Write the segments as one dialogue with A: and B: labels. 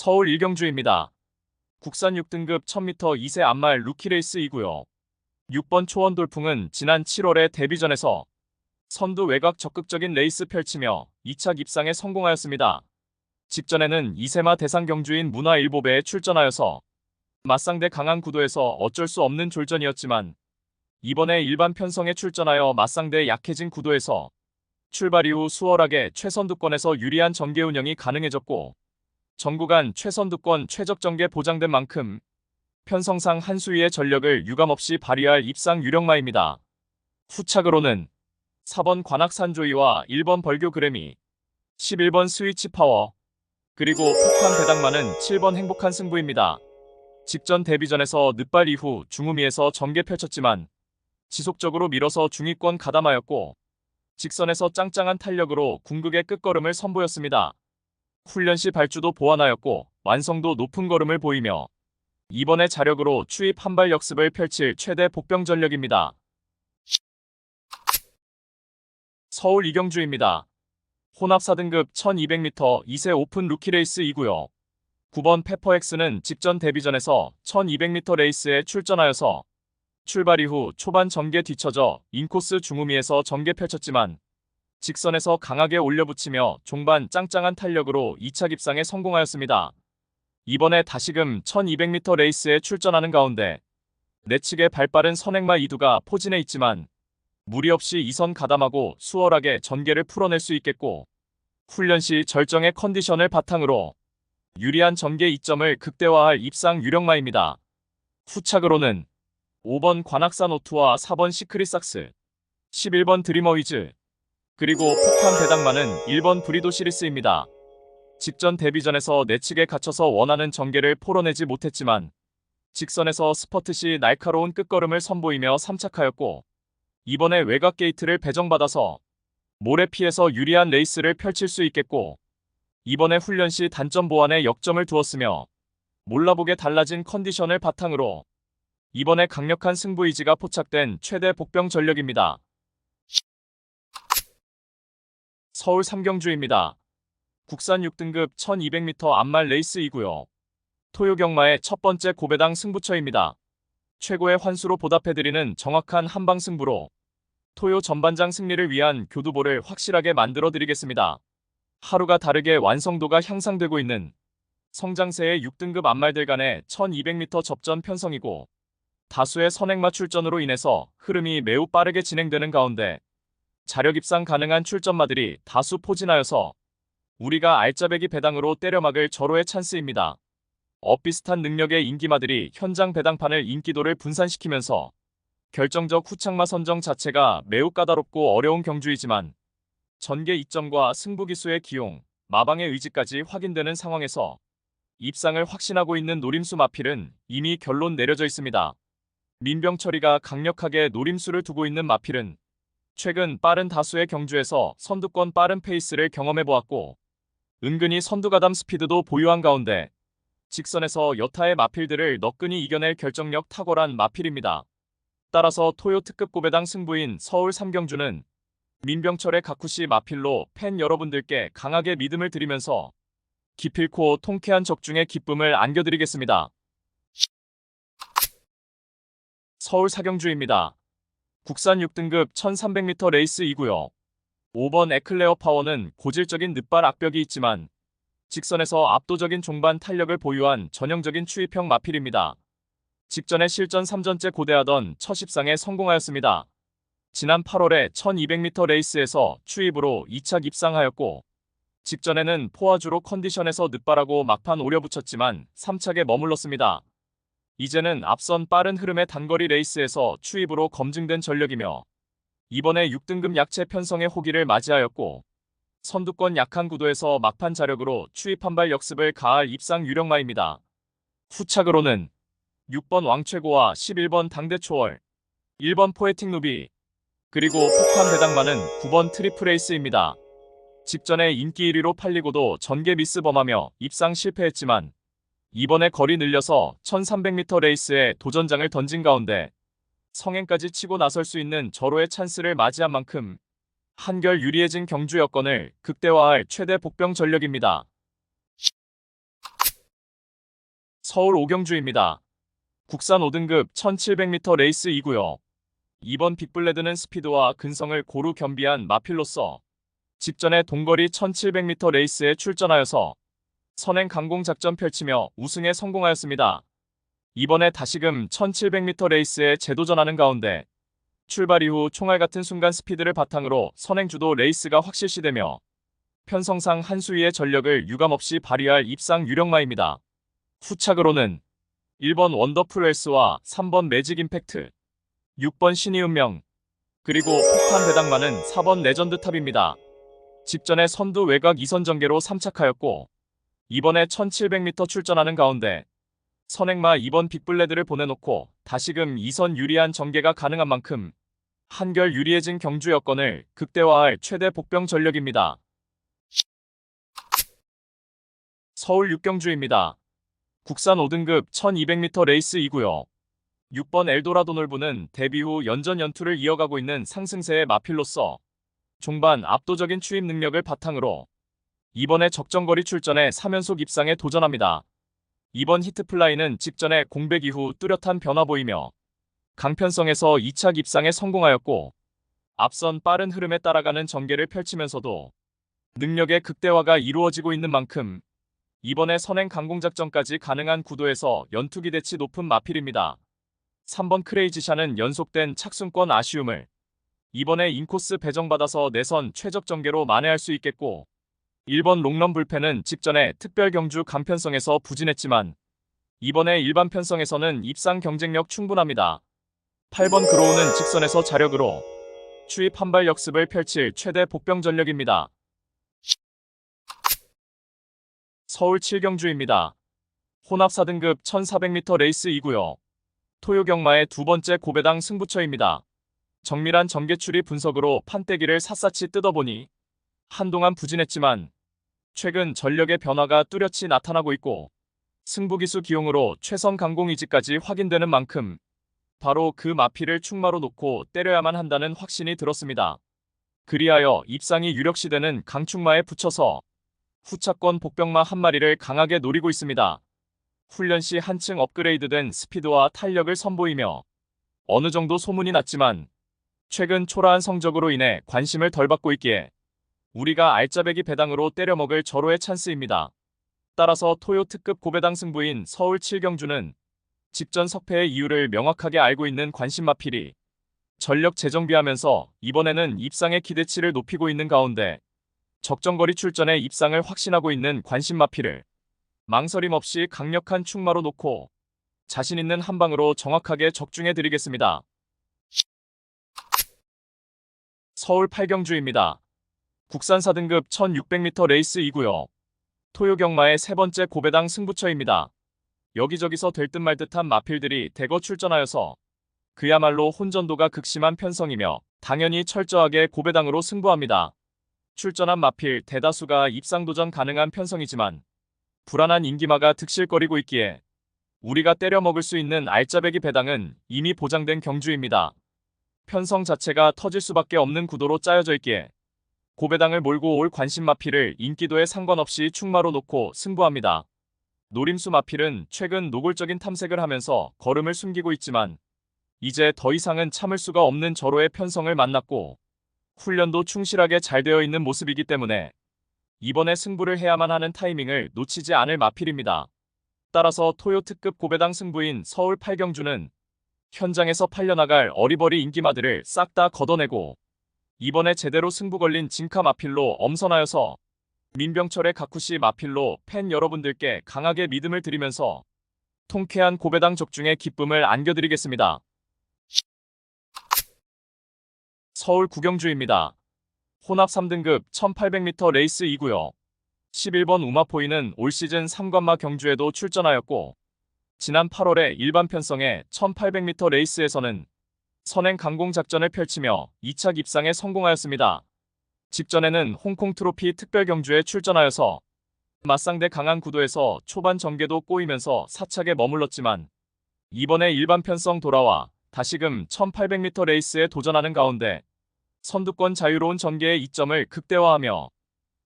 A: 서울 일경주입니다. 국산 6등급 1000m 2세 암말 루키레이스이고요. 6번 초원 돌풍은 지난 7월에 데뷔전에서 선두 외곽 적극적인 레이스 펼치며 2차 입상에 성공하였습니다. 직전에는 2세마 대상 경주인 문화일보배에 출전하여서 맞상대 강한 구도에서 어쩔 수 없는 졸전이었지만 이번에 일반 편성에 출전하여 맞상대 약해진 구도에서 출발 이후 수월하게 최선두권에서 유리한 전개 운영이 가능해졌고 전구간 최선두권 최적 전개 보장된 만큼 편성상 한 수위의 전력을 유감없이 발휘할 입상 유력마입니다. 후착으로는 4번 관악산조이와 1번 벌교 그래미, 11번 스위치 파워, 그리고 폭탄 배당만은 7번 행복한 승부입니다. 직전 데뷔전에서 늦발 이후 중후미에서 전개 펼쳤지만 지속적으로 밀어서 중위권 가담하였고 직선에서 짱짱한 탄력으로 궁극의 끝걸음을 선보였습니다. 훈련 시 발주도 보완하였고 완성도 높은 걸음을 보이며 이번에 자력으로 추입 한발 역습을 펼칠 최대 복병 전력입니다. 서울 이경주입니다. 혼합 4등급 1200m 2세 오픈 루키레이스이고요. 9번 페퍼엑스는 직전 데뷔전에서 1200m 레이스에 출전하여서 출발 이후 초반 전개 뒤처져 인코스 중후미에서 전개 펼쳤지만 직선에서 강하게 올려붙이며 종반 짱짱한 탄력으로 2차 입상에 성공하였습니다. 이번에 다시금 1200m 레이스에 출전하는 가운데 내측의 발빠른 선행마 이두가 포진해 있지만 무리 없이 2선 가담하고 수월하게 전개를 풀어낼 수 있겠고 훈련 시 절정의 컨디션을 바탕으로 유리한 전개 이점을 극대화할 입상 유력마입니다. 후착으로는 5번 관악산 오투와 4번 시크릿삭스, 11번 드리머위즈, 그리고 폭탄 배당만은 1번 브리도 시리스입니다. 직전 데뷔전에서 내측에 갇혀서 원하는 전개를 풀어내지 못했지만 직선에서 스퍼트 시 날카로운 끝걸음을 선보이며 3착하였고 이번에 외곽 게이트를 배정받아서 모래 피해서 유리한 레이스를 펼칠 수 있겠고 이번에 훈련 시 단점 보완에 역점을 두었으며 몰라보게 달라진 컨디션을 바탕으로 이번에 강력한 승부 의지가 포착된 최대 복병 전력입니다. 서울 삼경주입니다. 국산 6등급 1200m 암말 레이스이고요. 토요 경마의 첫 번째 고배당 승부처입니다. 최고의 환수로 보답해드리는 정확한 한방 승부로 토요 전반장 승리를 위한 교두보를 확실하게 만들어드리겠습니다. 하루가 다르게 완성도가 향상되고 있는 성장세의 6등급 암말들 간의 1200m 접전 편성이고 다수의 선행마 출전으로 인해서 흐름이 매우 빠르게 진행되는 가운데 자력 입상 가능한 출전마들이 다수 포진하여서 우리가 알짜배기 배당으로 때려막을 절호의 찬스입니다. 엇비슷한 능력의 인기마들이 현장 배당판을 인기도를 분산시키면서 결정적 후착마 선정 자체가 매우 까다롭고 어려운 경주이지만 전개 이점과 승부기수의 기용, 마방의 의지까지 확인되는 상황에서 입상을 확신하고 있는 노림수 마필은 이미 결론 내려져 있습니다. 민병철이가 강력하게 노림수를 두고 있는 마필은 최근 빠른 다수의 경주에서 선두권 빠른 페이스를 경험해보았고 은근히 선두가담 스피드도 보유한 가운데 직선에서 여타의 마필들을 너끈히 이겨낼 결정력 탁월한 마필입니다. 따라서 토요 특급 고배당 승부인 서울 삼경주는 민병철의 가쿠시 마필로 팬 여러분들께 강하게 믿음을 드리면서 기필코 통쾌한 적중의 기쁨을 안겨드리겠습니다. 서울 사경주입니다. 국산 6등급 1300m 레이스이고요. 5번 에클레어 파워는 고질적인 늦발 악벽이 있지만 직선에서 압도적인 종반 탄력을 보유한 전형적인 추입형 마필입니다. 직전에 실전 3전째 고대하던 첫 입상에 성공하였습니다. 지난 8월에 1200m 레이스에서 추입으로 2착 입상하였고 직전에는 포화주로 컨디션에서 늦발하고 막판 오려붙였지만 3착에 머물렀습니다. 이제는 앞선 빠른 흐름의 단거리 레이스에서 추입으로 검증된 전력이며 이번에 6등급 약체 편성의 호기를 맞이하였고 선두권 약한 구도에서 막판 자력으로 추입 한발 역습을 가할 입상 유력마입니다. 후착으로는 6번 왕최고와 11번 당대초월, 1번 포에틱 누비, 그리고 폭탄 배당만은 9번 트리플 에이스입니다. 직전에 인기 1위로 팔리고도 전개 미스 범하며 입상 실패했지만 이번에 거리 늘려서 1300m 레이스에 도전장을 던진 가운데 성행까지 치고 나설 수 있는 절호의 찬스를 맞이한 만큼 한결 유리해진 경주 여건을 극대화할 최대 복병 전력입니다. 서울 오경주입니다. 국산 5등급 1700m 레이스2구요. 이번 빅블레드는 스피드와 근성을 고루 겸비한 마필로서 직전에 동거리 1700m 레이스에 출전하여서 선행 강공 작전 펼치며 우승에 성공하였습니다. 이번에 다시금 1700m 레이스에 재도전하는 가운데 출발 이후 총알 같은 순간 스피드를 바탕으로 선행주도 레이스가 확실시되며 편성상 한 수위의 전력을 유감없이 발휘할 입상 유력마입니다. 후착으로는 1번 원더풀 헬스와 3번 매직 임팩트, 6번 신의 운명, 그리고 폭탄 배당만은 4번 레전드 탑입니다. 직전에 선두 외곽 2선 전개로 3착하였고 이번에 1700m 출전하는 가운데 선행마 2번 빅블레드를 보내놓고 다시금 2선 유리한 전개가 가능한 만큼 한결 유리해진 경주 여건을 극대화할 최대 복병 전력입니다. 서울 육경주입니다. 국산 5등급 1200m 레이스2구요. 6번 엘도라도 놀부는 데뷔 후 연전 연투를 이어가고 있는 상승세의 마필로서 종반 압도적인 추입 능력을 바탕으로 이번에 적정거리 출전에 3연속 입상에 도전합니다. 이번 히트플라이는 직전에 공백 이후 뚜렷한 변화 보이며 강편성에서 2착 입상에 성공하였고 앞선 빠른 흐름에 따라가는 전개를 펼치면서도 능력의 극대화가 이루어지고 있는 만큼 이번에 선행 강공작전까지 가능한 구도에서 연투 기대치 높은 마필입니다. 3번 크레이지샤는 연속된 착순권 아쉬움을 이번에 인코스 배정받아서 내선 최적 전개로 만회할 수 있겠고 1번 롱런 불펜은 직전에 특별 경주 강편성에서 부진했지만 이번에 일반 편성에서는 입상 경쟁력 충분합니다. 8번 그로우는 직선에서 자력으로 추입 한발 역습을 펼칠 최대 복병 전력입니다. 서울 7경주입니다. 혼합 4등급 1400m 레이스2구요. 토요경마의 두 번째 고배당 승부처입니다. 정밀한 전개 추리 분석으로 판때기를 샅샅이 뜯어보니 한동안 부진했지만 최근 전력의 변화가 뚜렷이 나타나고 있고 승부기수 기용으로 최선 강공 의지까지 확인되는 만큼 바로 그 마필을 충마로 놓고 때려야만 한다는 확신이 들었습니다. 그리하여 입상이 유력시되는 강충마에 붙여서 후차권 복병마 한 마리를 강하게 노리고 있습니다. 훈련 시 한층 업그레이드된 스피드와 탄력을 선보이며 어느 정도 소문이 났지만 최근 초라한 성적으로 인해 관심을 덜 받고 있기에 우리가 알짜배기 배당으로 때려먹을 절호의 찬스입니다. 따라서 토요 특급 고배당 승부인 서울 7경주는 직전 석패의 이유를 명확하게 알고 있는 관심마필이 전력 재정비하면서 이번에는 입상의 기대치를 높이고 있는 가운데 적정거리 출전에 입상을 확신하고 있는 관심마필을 망설임 없이 강력한 충마로 놓고 자신 있는 한 방으로 정확하게 적중해 드리겠습니다. 서울 8경주입니다. 국산 4등급 1600m 레이스2구요. 토요경마의 세 번째 고배당 승부처입니다. 여기저기서 될 듯 말 듯한 마필들이 대거 출전하여서 그야말로 혼전도가 극심한 편성이며 당연히 철저하게 고배당으로 승부합니다. 출전한 마필 대다수가 입상도전 가능한 편성이지만 불안한 인기마가 득실거리고 있기에 우리가 때려먹을 수 있는 알짜배기 배당은 이미 보장된 경주입니다. 편성 자체가 터질 수밖에 없는 구도로 짜여져 있기에 고배당을 몰고 올 관심 마필을 인기도에 상관없이 충마로 놓고 승부합니다. 노림수 마필은 최근 노골적인 탐색을 하면서 걸음을 숨기고 있지만 이제 더 이상은 참을 수가 없는 절호의 편성을 만났고 훈련도 충실하게 잘 되어 있는 모습이기 때문에 이번에 승부를 해야만 하는 타이밍을 놓치지 않을 마필입니다. 따라서 토요 특급 고배당 승부인 서울 8경주는 현장에서 팔려나갈 어리버리 인기마들을 싹 다 걷어내고 이번에 제대로 승부 걸린 진카 마필로 엄선하여서 민병철의 가쿠시 마필로 팬 여러분들께 강하게 믿음을 드리면서 통쾌한 고배당 적중의 기쁨을 안겨드리겠습니다. 서울 구경주입니다. 혼합 3등급 1800m 레이스2구요. 11번 우마포이는 올 시즌 3관마 경주에도 출전하였고 지난 8월에 일반 편성의 1800m 레이스에서는 선행 강공 작전을 펼치며 2착 입상에 성공하였습니다. 직전에는 홍콩 트로피 특별 경주에 출전하여서 맞상대 강한 구도에서 초반 전개도 꼬이면서 4착에 머물렀지만 이번에 일반 편성 돌아와 다시금 1800m 레이스에 도전하는 가운데 선두권 자유로운 전개의 이점을 극대화하며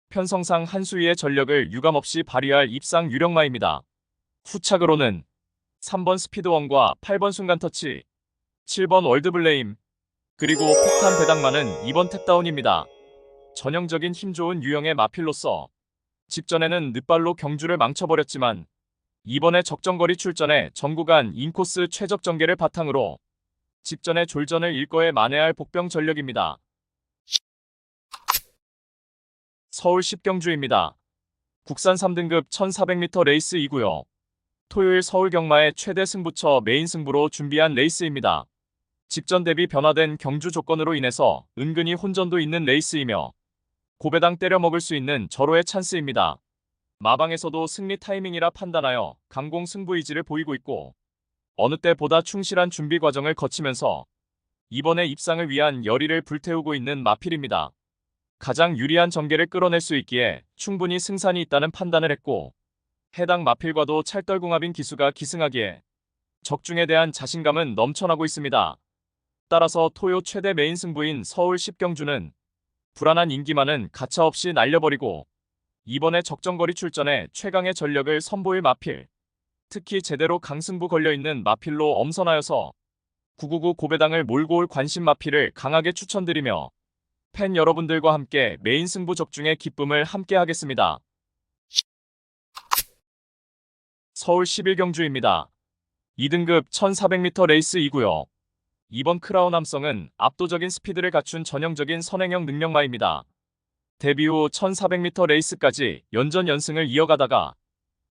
A: 편성상 한 수위의 전력을 유감없이 발휘할 입상 유력마입니다. 후착으로는 3번 스피드원과 8번 순간터치, 7번 월드블레임, 그리고 폭탄 배당마는 2번 탭다운입니다. 전형적인 힘 좋은 유형의 마필로서 직전에는 늦발로 경주를 망쳐버렸지만 이번에 적정거리 출전에 전구간 인코스 최적 전개를 바탕으로 직전에 졸전을 일거에 만회할 복병 전력입니다. 서울 10경주입니다. 국산 3등급 1400m 레이스이고요. 토요일 서울 경마의 최대 승부처 메인 승부로 준비한 레이스입니다. 직전 대비 변화된 경주 조건으로 인해서 은근히 혼전도 있는 레이스이며 고배당 때려 먹을 수 있는 절호의 찬스입니다. 마방에서도 승리 타이밍이라 판단하여 강공 승부 의지를 보이고 있고 어느 때보다 충실한 준비 과정을 거치면서 이번에 입상을 위한 열의를 불태우고 있는 마필입니다. 가장 유리한 전개를 끌어낼 수 있기에 충분히 승산이 있다는 판단을 했고 해당 마필과도 찰떨궁합인 기수가 기승하기에 적중에 대한 자신감은 넘쳐나고 있습니다. 따라서 토요 최대 메인 승부인 서울 10경주는 불안한 인기만은 가차없이 날려버리고 이번에 적정거리 출전에 최강의 전력을 선보일 마필, 특히 제대로 강승부 걸려있는 마필로 엄선하여서 999 고배당을 몰고 올 관심 마필을 강하게 추천드리며 팬 여러분들과 함께 메인 승부 적중의 기쁨을 함께 하겠습니다. 서울 11경주입니다. 2등급 1400m 레이스이고요. 이번 크라운 함성은 압도적인 스피드를 갖춘 전형적인 선행형 능력마입니다. 데뷔 후 1400m 레이스까지 연전 연승을 이어가다가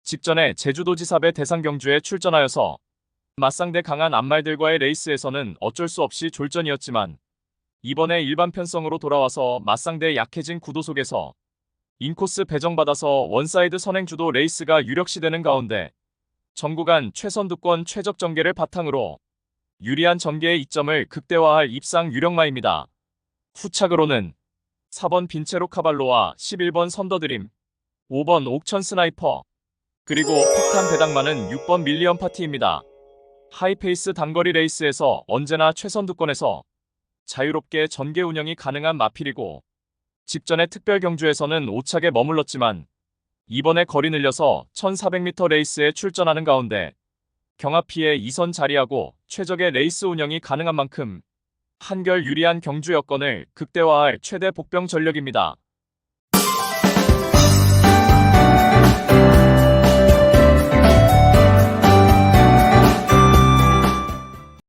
A: 직전에 제주도지사배 대상경주에 출전하여서 맞상대 강한 안말들과의 레이스에서는 어쩔 수 없이 졸전이었지만 이번에 일반 편성으로 돌아와서 맞상대 약해진 구도 속에서 인코스 배정받아서 원사이드 선행주도 레이스가 유력시되는 가운데 전구간 최선두권 최적 전개를 바탕으로 유리한 전개의 이점을 극대화할 입상 유력마입니다. 후착으로는 4번 빈체로 카발로와 11번 선더드림, 5번 옥천 스나이퍼, 그리고 폭탄 배당마는 6번 밀리언 파티입니다. 하이페이스 단거리 레이스에서 언제나 최선두권에서 자유롭게 전개 운영이 가능한 마필이고 직전의 특별 경주에서는 5착에 머물렀지만 이번에 거리 늘려서 1400m 레이스에 출전하는 가운데 경합피에 2선 자리하고 최적의 레이스 운영이 가능한 만큼 한결 유리한 경주 여건을 극대화할 최대 복병 전력입니다.